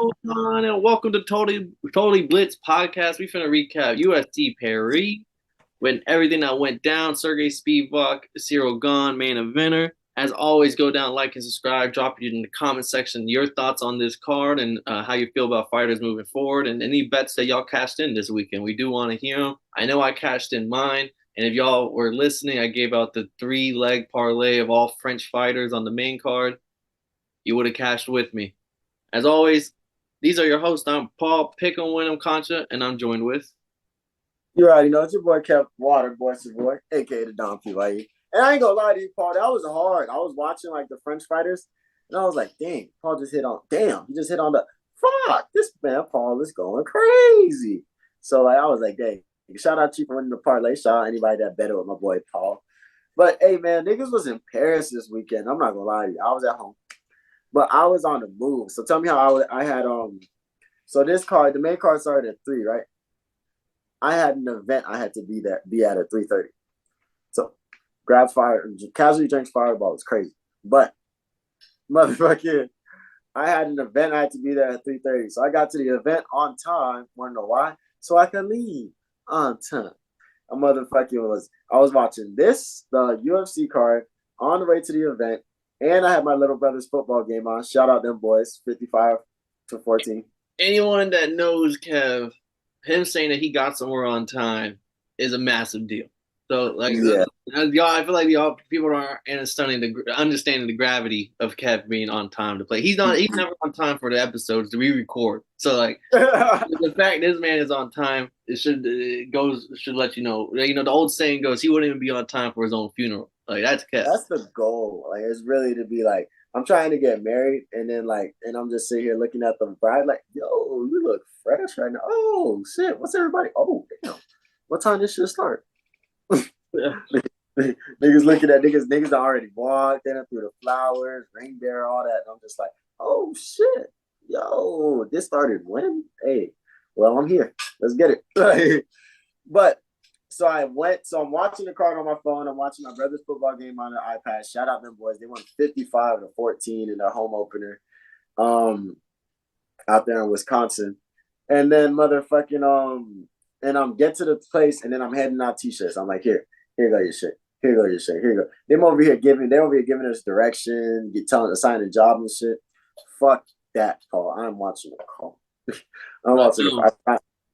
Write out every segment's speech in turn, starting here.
going on? And welcome to Totally Blitz podcast. We finna recap UFC Paris when everything that went down. Sergey Spivak, Cyril Gane, main eventer. As always, go down, like, and subscribe. Drop it in the comment section your thoughts on this card and how you feel about fighters moving forward and any bets that y'all cashed in this weekend. We do want to hear them. I know I cashed in mine. And if y'all were listening, I gave out the 3-leg parlay of all French fighters on the main card. You would have cashed with me. As always, these are your hosts. I'm Paul Pick'em Win'em Concha, and I'm joined with. You already know it's your boy Kev Water, boy, aka the Don P. Like, and I ain't gonna lie to you, Paul. That was hard. I was watching like the French fighters, and I was like, dang, Paul just hit on. Damn, he just hit on the fuck. This man, Paul, is going crazy. So like, I was like, dang. Shout out to you for winning the parlay. Shout out anybody that betted with my boy Paul. But hey, man, niggas was in Paris this weekend. I'm not gonna lie to you. I was at home. But I was on the move. So tell me how I had so this card, the main card started at 3, right? I had an event I had to be at 3:30. So grabs fire, casually drinks Fireball. It's crazy. But motherfucker, I had an event I had to be there at 3:30. So I got to the event on time. Wanna know why? So I could leave on time. I was watching the UFC card on the way to the event. And I had my little brother's football game on. Shout out them boys, 55-14. Anyone that knows Kev, him saying that he got somewhere on time is a massive deal. So, like, yeah. y'all, I feel like y'all people aren't understanding the gravity of Kev being on time to play. He's never on time for the episodes that we record. So, like, the fact this man is on time, should let you know. You know, the old saying goes, he wouldn't even be on time for his own funeral. Like, that's Kev. That's the goal. Like, it's really to be like, I'm trying to get married, and then and I'm just sitting here looking at the bride, like, yo, you look fresh right now. Oh shit, what's everybody? Oh damn, what time this shit start? Niggas looking at niggas already walked in through the flowers, reindeer, all that. And I'm just like, oh shit, yo, this started when? Hey, well, I'm here. Let's get it. But so I'm watching the card on my phone. I'm watching my brother's football game on the iPad. Shout out them boys. They won 55-14 in their home opener out there in Wisconsin. And then and I'm get to the place, and then I'm handing out t-shirts. I'm like, here you go your shit. Here you go your shit. Here you go. They're over here giving us direction, assigning job and shit. Fuck that, Paul. I'm watching the call. I'm watching the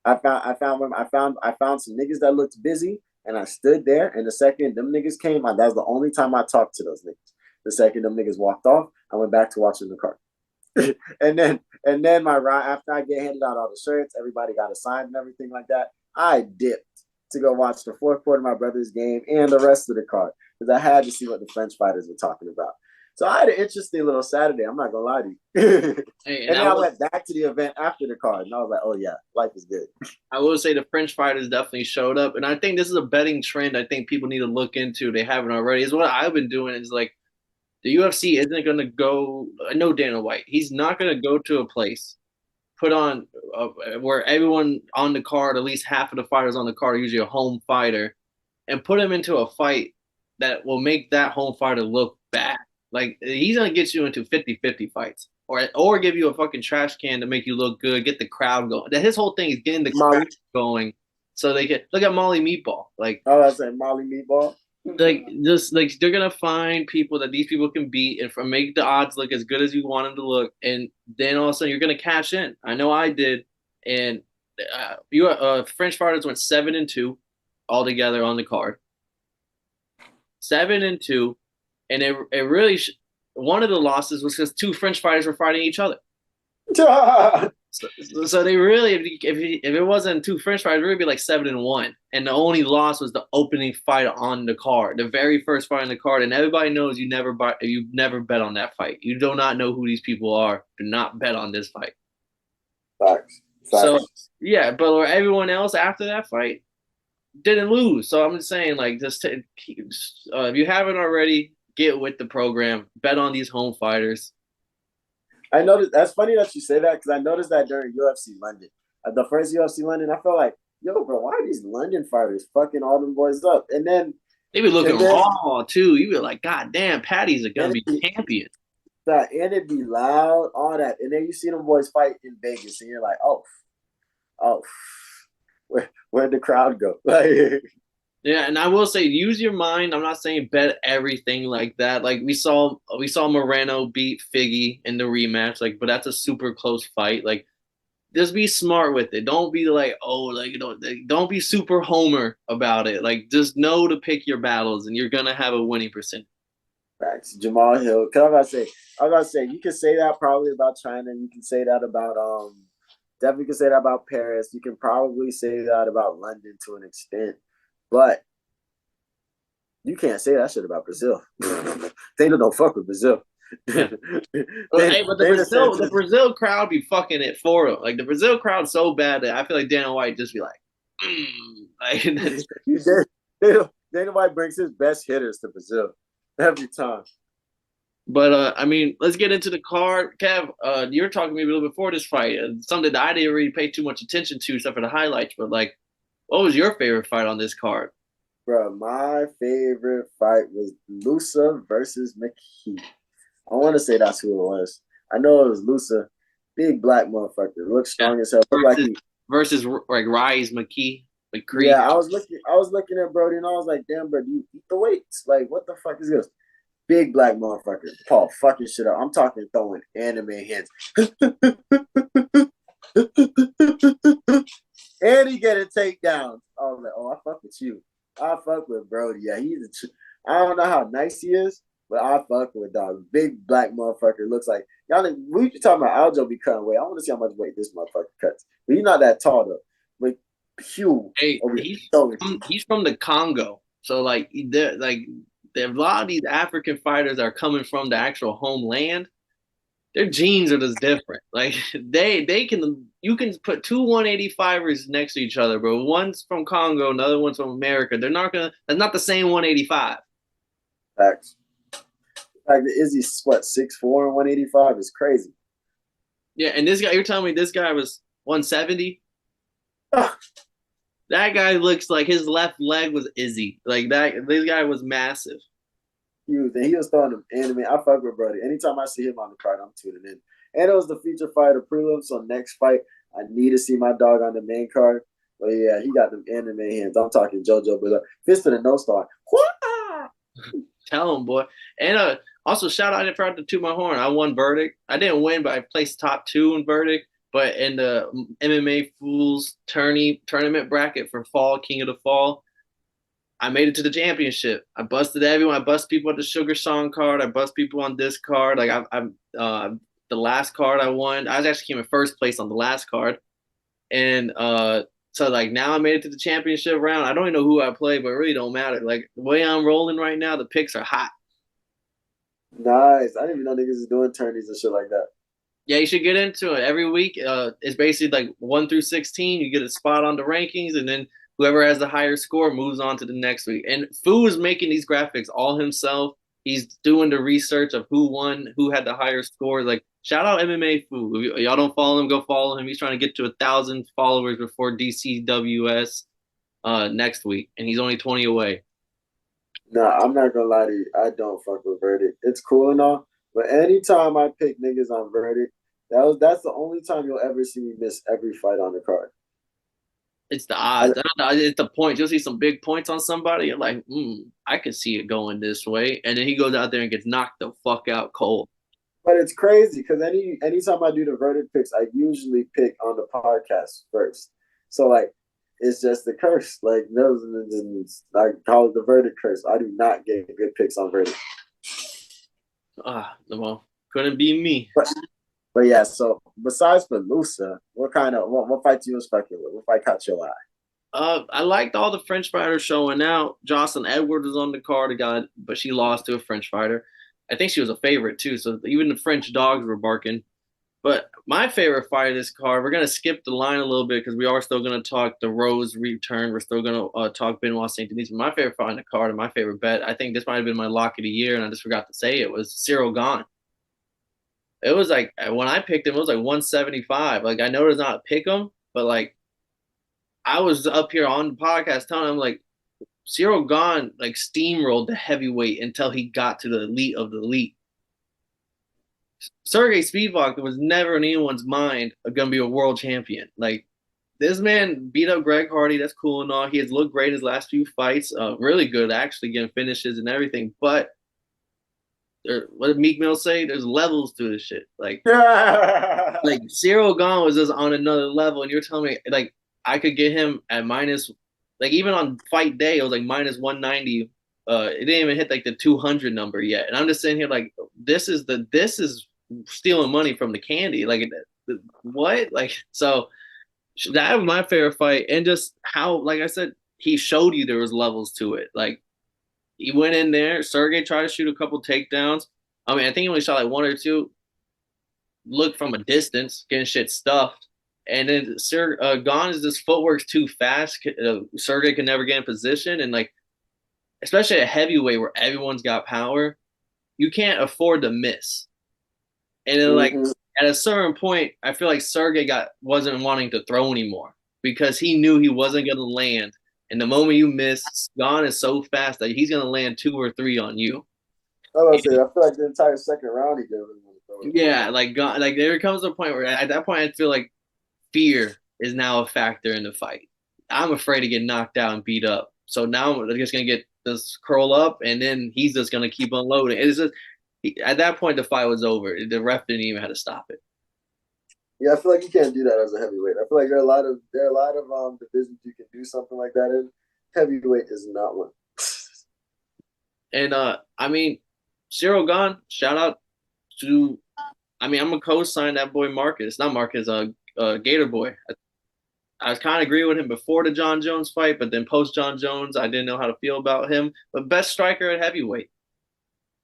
I found some niggas that looked busy, and I stood there. And the second them niggas came out, that's the only time I talked to those niggas. The second them niggas walked off, I went back to watching the card. and then my ride after I get handed out all the shirts, everybody got assigned and everything like that. I dipped to go watch the fourth quarter of my brother's game and the rest of the card because I had to see what the French fighters were talking about. So I had an interesting little Saturday. I'm not gonna lie to you. Hey, and then I went back to the event after the card, and I was like, "Oh yeah, life is good." I will say the French fighters definitely showed up, and I think this is a betting trend. I think people need to look into. They haven't already. Is what I've been doing. Is like the UFC isn't going to go. I know Dana White. He's not going to go to a place, put on where everyone on the card, at least half of the fighters on the card, are usually a home fighter, and put him into a fight that will make that home fighter look bad. Like, he's going to get you into 50-50 fights or give you a fucking trash can to make you look good, get the crowd going. His whole thing is getting the crowd going so they can – look at Molly Meatball. Like, oh, I said Molly Meatball? Like, just like they're going to find people that these people can beat and make the odds look as good as you want them to look. And then all of a sudden you're going to cash in. I know I did. And French fighters went 7-2 altogether on the card. 7-2. And it really one of the losses was because 2 French fighters were fighting each other. So they really, if it wasn't 2 French fighters, it would be like 7-1. And the only loss was the opening fight on the card, the very first fight on the card. And everybody knows you never bet on that fight. You do not know who these people are. Do not bet on this fight. Facts. So yeah, but everyone else after that fight didn't lose. So I'm just saying, like, if you haven't already, get with the program. Bet on these home fighters. I noticed that's funny that you say that because I noticed that during UFC London, the first UFC London, I felt like, yo, bro, why are these London fighters fucking all them boys up? And then they be looking raw too. You be like, God damn, Patty's are gonna be champion. That and it be loud, all that, and then you see them boys fight in Vegas, and you're like, oh, where'd the crowd go? Like, Yeah, and I will say, use your mind. I'm not saying bet everything like that. Like we saw Moreno beat Figgy in the rematch. Like, but that's a super close fight. Like, just be smart with it. Don't be like, oh, like don't be super homer about it. Like, just know to pick your battles, and you're gonna have a winning percentage. facts. Jamal Hill. Cause I was about to say, you can say that probably about China. You can say that about definitely can say that about Paris. You can probably say that about London to an extent, but you can't say that shit about Brazil. They don't fuck with Brazil. Yeah. they Hey, but the they just said Brazil the Brazil crowd be fucking it for them. Like the Brazil crowd so bad that I feel like Dana White just be like, like that's. Dana White brings his best hitters to Brazil every time. But I mean, let's get into the card. Kev, you were talking to me a little before this fight, something that I didn't really pay too much attention to, except for the highlights. But like, what was your favorite fight on this card? Bro, my favorite fight was Lusa versus McKee. I want to say that's who it was. I know it was Lusa, big black motherfucker, looked Yeah, strong as hell. Looked like versus he. versus like Rise McCree. Yeah, I was looking at Brody, and I was like, damn, bro, do you eat the weights? Like, what the fuck is this? Big black motherfucker, Paul, fucking shit up. I'm talking throwing anime hands, and he get a takedown. I was like, oh, I fuck with you. I fuck with Brody. Yeah, I don't know how nice he is, but I fuck with dog. Big black motherfucker. Looks like y'all. We talking about Aljo be cutting weight. I want to see how much weight this motherfucker cuts. But he's not that tall though. But Hugh Hey, over he's from the Congo, so a lot of these African fighters are coming from the actual homeland. Their genes are just different. Like they can you can put two 185ers next to each other, bro. One's from Congo, another one's from America. They're not gonna. That's not the same 185. facts. Fact that Izzy's what 6'4" and 185 is crazy. Yeah, and this guy, you're telling me this guy was 170? That guy looks like his left leg was Izzy. Like that, this guy was massive. He was throwing them anime. I fuck with Brody. Anytime I see him on the card, I'm tuning in. And it was the feature fight of prelims. So next fight, I need to see my dog on the main card. But yeah, he got them anime hands. I'm talking JoJo, but fist to the no star. Tell him, boy. And also shout out, I forgot to toot my horn. I won verdict. I didn't win, but I placed top two in verdict. But in the MMA Fools tournament bracket for Fall King of the Fall, I made it to the championship. I busted everyone. I bust people at the Sugar Song card. I bust people on this card. Like the last card I won. I was actually came in first place on the last card, and so like now I made it to the championship round. I don't even know who I play, but it really don't matter. Like the way I'm rolling right now, the picks are hot. Nice. I didn't even know niggas is doing tourneys and shit like that. Yeah, you should get into it every week. It's basically like 1 through 16. You get a spot on the rankings, and then whoever has the higher score moves on to the next week. And Fu is making these graphics all himself. He's doing the research of who won, who had the higher score. Like shout out MMA Fu. If y'all don't follow him, go follow him. He's trying to get to 1,000 followers before DCWS next week, and he's only 20 away. Nah, I'm not gonna lie to you. I don't fuck with Verdict. It's cool and all, but anytime I pick niggas on Verdict, that's the only time you'll ever see me miss every fight on the card. It's the odds. It's the points. You'll see some big points on somebody. You're like, I can see it going this way. And then he goes out there and gets knocked the fuck out cold. But it's crazy because anytime I do the Verdict picks, I usually pick on the podcast first. So like it's just the curse. Like those, I call it the Verdict curse. I do not get good picks on Verdict. Well, couldn't be me. But yeah, so besides Pelusa, what fight you was fucking with? What fight caught your eye? I liked all the French fighters showing out. Jocelyn Edwards was on the card, but she lost to a French fighter. I think she was a favorite too, so even the French dogs were barking. But my favorite fight of this card, we're gonna skip the line a little bit because we are still gonna talk the Rose return. We're still gonna talk Benoit Saint Denis. My favorite fight on the card and my favorite bet, I think this might have been my lock of the year, and I just forgot to say it was Cyril Gane. It was like when I picked him, it was like 175. Like I know it's not a pick 'em, but like I was up here on the podcast telling him like Cyril Gane like steamrolled the heavyweight until he got to the elite of the elite. Sergey Spivak was never in anyone's mind going to be a world champion. Like, this man beat up Greg Hardy. That's cool and all. He has looked great in his last few fights. Really good, actually, getting finishes and everything. But what did Meek Mill say? There's levels to this shit. Like Cyril Gane was just on another level, and you're telling me like I could get him at minus, like even on fight day, it was like minus 190. It didn't even hit like the 200 number yet, and I'm just sitting here like this is stealing money from the candy. Like what? Like so that was my favorite fight, and just how, like I said, he showed you there was levels to it. Like he went in there. Sergey tried to shoot a couple takedowns. I mean, I think he only shot like one or two. Looked from a distance, getting shit stuffed. And then Gane is this footwork's too fast. Sergey can never get in position, and like especially at heavyweight where everyone's got power, you can't afford to miss. And then like at a certain point, I feel like Sergey wasn't wanting to throw anymore because he knew he wasn't going to land. And the moment you miss, Gane is so fast that he's going to land 2 or 3 on you. I was say, I feel like the entire second round he didn't really want to throw it. Yeah, like there comes a point where at that point I feel like fear is now a factor in the fight. I'm afraid to get knocked out and beat up. So now they're just gonna get this curl up, and then he's just gonna keep unloading. It's just at that point the fight was over. The ref didn't even have to stop it. Yeah, I feel like you can't do that as a heavyweight. I feel like there are a lot of divisions you can do something like that in. Heavyweight is not one. And I mean, Cyril Gane, shout out to. I mean, I'm gonna co-sign that boy Marcus, not Marcus, Gator Boy. I was kind of agree with him before the John Jones fight, but then post John Jones, I didn't know how to feel about him. But best striker at heavyweight.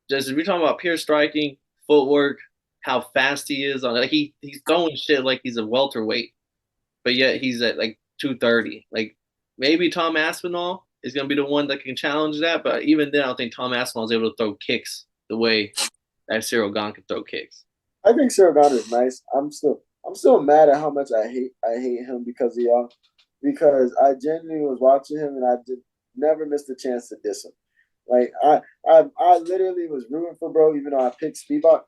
Just if you're talking about pure striking, footwork, how fast he is on, like he's throwing shit like he's a welterweight, but yet he's at like 230. Like maybe Tom Aspinall is gonna be the one that can challenge that, but even then, I don't think Tom Aspinall is able to throw kicks the way that Cyril Gane can throw kicks. I think Cyril Gane is nice. I'm still mad at how much I hate him because of y'all. Because I genuinely was watching him and I did never missed a chance to diss him. Like I literally was rooting for bro, even though I picked Spivak.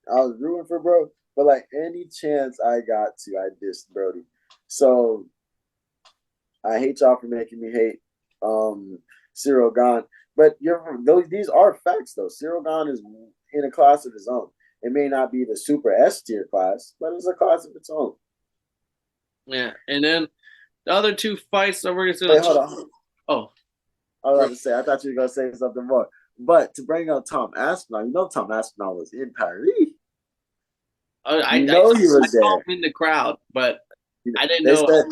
I was rooting for bro, but like any chance I got to, I dissed Brody. So I hate y'all for making me hate Cyril Gane. But these are facts though. Cyril Gane is in a class of his own. It may not be the super S tier class, but it's a class of its own. Yeah, and then the other 2 fights that we're gonna. Wait, hold on. Oh, I was about to say, I thought you were gonna say something more. But to bring up Tom Aspinall, you know Tom Aspinall was in Paris. I he was there. Saw him in the crowd, but I didn't know.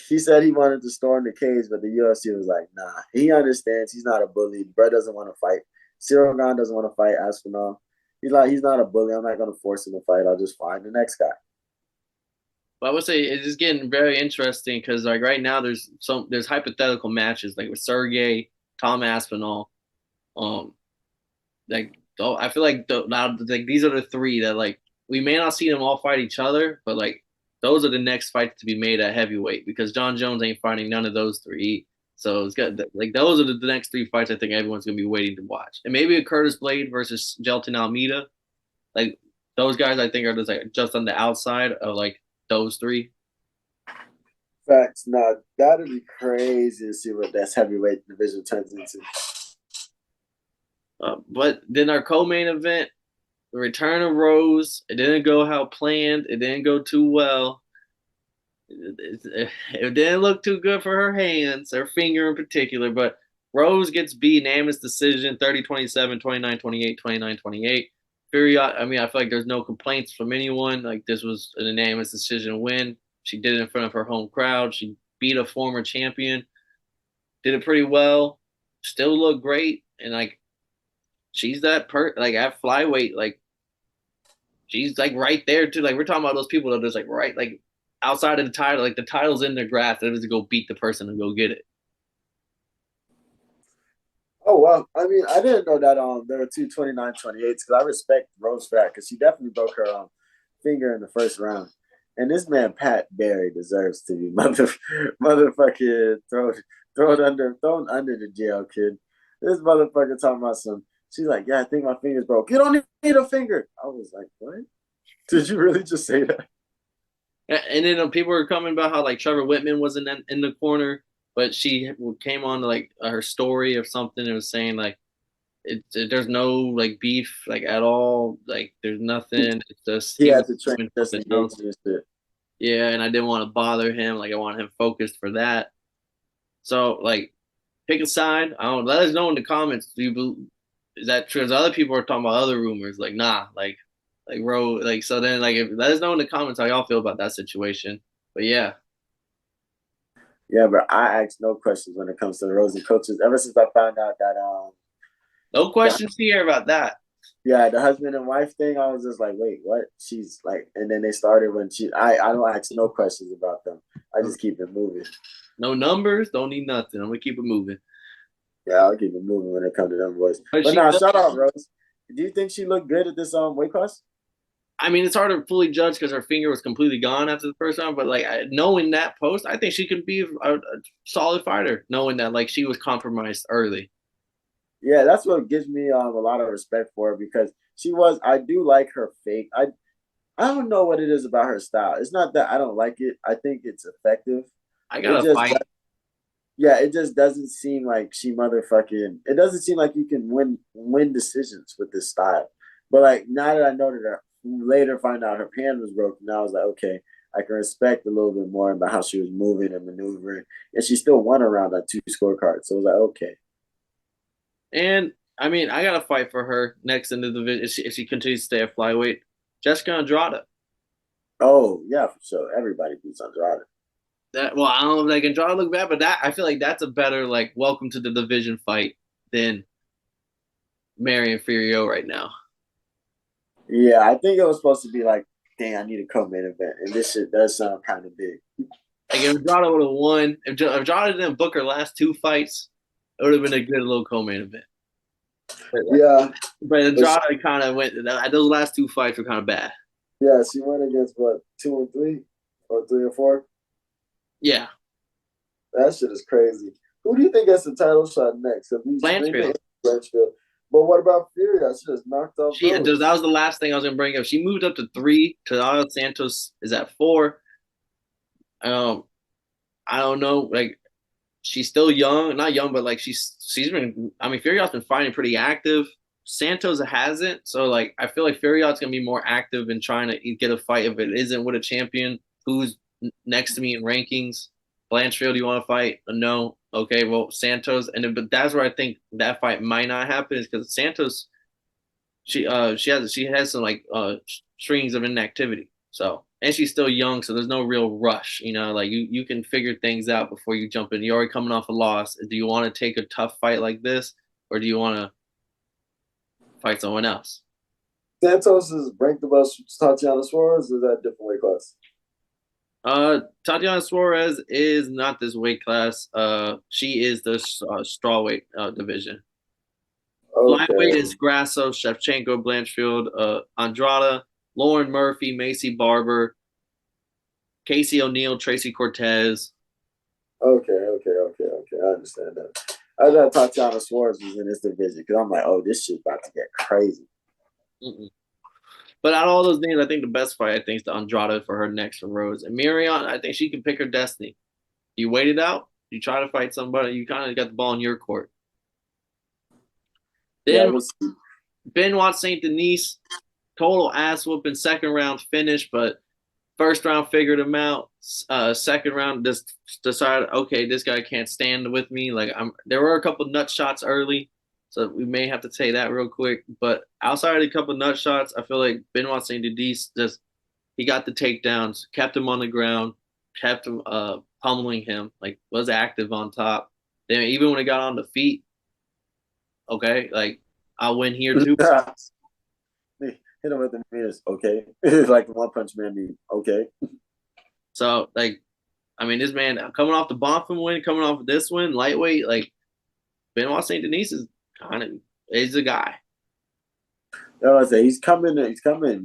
He said he wanted to storm the cage, but the UFC was like, nah. He understands he's not a bully. Brett doesn't want to fight. Cyril Gane doesn't want to fight Aspinall. He's not a bully. I'm not going to force him to fight. I'll just find the next guy. But I would say it's just getting very interesting because like right now there's hypothetical matches like with Sergey, Tom Aspinall, like I feel like these are the 3 that like we may not see them all fight each other, but like those are the next fights to be made at heavyweight because John Jones ain't fighting none of those 3. So it's got like those are the next 3 fights I think everyone's gonna be waiting to watch, and maybe a Curtis Blade versus Gelton Almeida, like those guys I think are just on the outside of like those 3. Facts. No, that'd be crazy to see what that heavyweight division turns into. But then our co-main event, the return of Rose, it didn't go how planned. It didn't go too well. It didn't look too good for her hands, her finger in particular, but Rose gets beat unanimous decision 30-27, 29-28, 29-28. Fiorot, I mean, I feel like there's no complaints from anyone. Like this was an unanimous decision win. She did it in front of her home crowd. She beat a former champion. Did it pretty well. Still looked great. And like she's that like at flyweight, like she's like right there too. Like we're talking about those people that are just like right like outside of the title, like the title's in their grasp. They just go beat the person and go get it. Oh well, I mean, I didn't know that there were 2 29-28s because I respect Rose for that because she definitely broke her finger in the first round. And this man Pat Barry deserves to be motherfucking thrown under the jail, kid. This motherfucker talking about She's like, yeah, I think my finger's broke. You don't need a finger. I was like, what? Did you really just say that? And then people were coming about how like Trevor Whitman wasn't in the corner, but she came on to like her story or something and was saying like there's no like beef like at all. Like there's nothing. It's just He he was had to train doing just something else. engaging and shit. Yeah, and I didn't want to bother him. Like I wanted him focused for that. So like pick a side. I don't. Let us know in the comments. Is that true? 'Cause other people are talking about other rumors. Like nah, like bro, like so then like let us know in the comments how y'all feel about that situation. But yeah, Yeah, but I ask no questions when it comes to the Rosen coaches. Ever since I found out that no the, questions here about that. yeah, the husband and wife thing, I was just like, wait, what? She's like, and then they started when I don't ask no questions about them. I just keep it moving. No numbers, don't need nothing. I'm gonna keep it moving. Yeah, I'll keep it moving when it comes to them boys. But But she now, does. shout out Rose. Do you think she looked good at this weight class? I mean, it's hard to fully judge because her finger was completely gone after the first round. But like knowing that post, I think she could be a solid fighter. Knowing that like she was compromised early. Yeah, that's what gives me a lot of respect for her because she was. I do like her fake. I don't know what it is about her style. It's not that I don't like it. I think it's effective. I It gotta just fight. yeah, it just doesn't seem like she motherfucking. It doesn't seem like you can win decisions with this style. But like now that I know that later find out her hand was broken, now I was like, okay, I can respect a little bit more about how she was moving and maneuvering, and she still won around on 2 scorecards. So I was like, okay, And I mean, I gotta fight for her next in the division if she continues to stay at flyweight. Jessica Andrade. oh yeah, for sure, everybody beats Andrade. That well, I don't know if they can draw look bad, but that I feel like that's a better like welcome to the division fight than Marion Fiorot right now. Yeah, I think it was supposed to be like, dang, I need a co-main event, and this shit does sound kind of big. Like if Andrade would have won, if Andrade didn't book her last two fights, it would have been a good little co-main event. Yeah, But but she, Andrade kind of went. Those last two fights were kind of bad. yeah, she went against what 2 and 3 or 3 and 4. Yeah, That shit is crazy. Who do you think gets the title shot next? At least Blanchfield. Blanchfield. But what about Fury? That shit just knocked off She that Rose. was the last thing I was gonna bring up. She moved up to 3. Tadala Santos is at 4. Um, I don't know. Like she's still young, not young, but like she's been. I mean, Furiot's been fighting pretty active. Santos hasn't, so like I feel like Furiot's gonna be more active in trying to get a fight if it isn't with a champion who's next to me in rankings. Blanchfield, do you want to fight? No. Okay, well Santos, and then, but that's where I think that fight might not happen is because Santos, she has some like strings of inactivity. So and she's still young, so there's no real rush. You know, like you can figure things out before you jump in. You're already coming off a loss. Do you want to take a tough fight like this, or do you want to fight someone else? Santos is ranked above Tatiana Suarez. Is that a different weight class? Tatiana Suarez is not this weight class. She is the strawweight division. Lightweight Okay. is Grasso, Shevchenko, Blanchfield, Andrada, Lauren Murphy, Macy Barber, Casey O'Neill, Tracy Cortez. Okay. I understand that. I thought Tatiana Suarez was in this division because I'm like, oh, this shit's about to get crazy. Mm-mm. But out of all those names, I think the best fight I think is the Andrada for her next for Rose. And Miriam, I think she can pick her destiny. You wait it out. You try to fight somebody. You kind of got the ball in your court. Yeah, Then we'll see. Benoit Saint Denis, total ass whooping second round finish, but first round figured him out. Second round just decided, okay, this guy can't stand with me. Like there were a couple nut shots early, so we may have to say that real quick. But outside of a couple nut shots, I feel like Benoit Saint Denis just he got the takedowns, kept him on the ground, kept him pummeling him, like was active on top. Then even when it got on the feet, okay, like I'll win here too. Hit him with the meters, okay? It's like the One Punch Man meme, okay? So like, I mean, this man coming off the Bonfim win, coming off of this win, lightweight, like Benoit Saint Denis is kind of is a guy. You know what I say? He's coming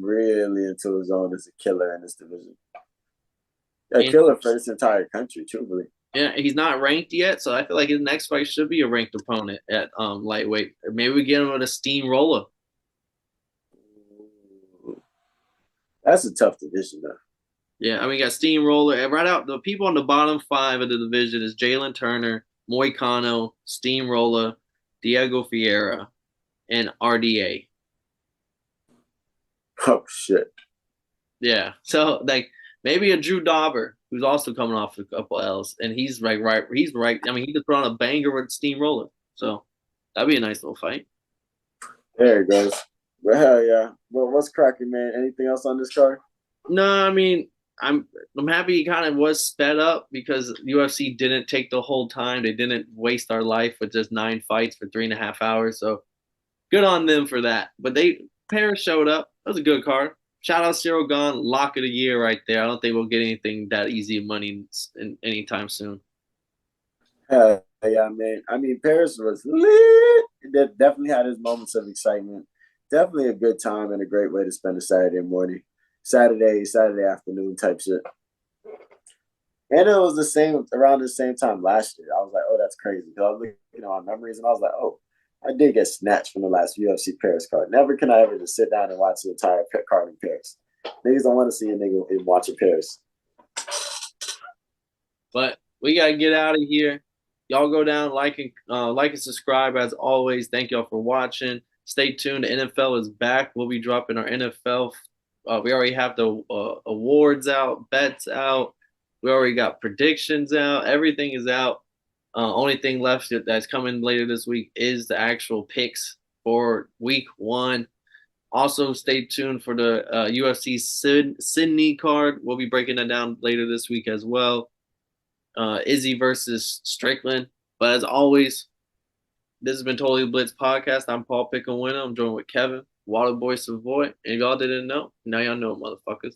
really into his own as a killer in this division. A And killer for this entire country, truthfully. Yeah, he's not ranked yet, so I feel like his next fight should be a ranked opponent at lightweight. Maybe we get him with a steamroller. That's a tough division though. Yeah, I mean, you got steamroller and right out. The people on the bottom five of the division is Jalen Turner, Moicano, Steamroller, Diego Fiera, and RDA. Oh shit. Yeah, so like maybe a Drew Dauber who's also coming off a couple L's, and he's right. He's right. I mean, he just put on a banger with Steamroller, so that'd be a nice little fight. There it goes. But hell yeah. Well, what's cracking, man? Anything else on this card? No, I mean, I'm happy he kind of was sped up because UFC didn't take the whole time. They didn't waste our life with just 9 fights for 3.5 hours. So good on them for that. But Paris showed up. That was a good card. Shout out Cyril Gane, lock of the year right there. I don't think we'll get anything that easy money anytime soon. Hell yeah, man. I mean, Paris was lit. It definitely had its moments of excitement. Definitely a good time and a great way to spend a Saturday morning, Saturday afternoon type shit. And it was the same around the same time last year. I was like, oh, that's crazy. Because I was looking at my memories and I was like, oh, I did get snatched from the last UFC Paris card. Never can I ever just sit down and watch the entire card in Paris. Niggas don't want to see a nigga watching Paris. But we gotta get out of here. Y'all go down, like and subscribe as always. Thank y'all for watching. Stay tuned. The NFL is back. We'll be dropping our NFL. We already have the awards out, bets out. We already got predictions out. Everything is out. Only thing left that's coming later this week is the actual picks for week 1. Also, stay tuned for the UFC Sydney card. We'll be breaking that down later this week as well. Izzy versus Strickland. But as always, this has been Totally Blitz Podcast. I'm Paul Pickawinner. I'm joined with Kevin, Waterboy Savoy. And y'all didn't know, now y'all know, motherfuckers.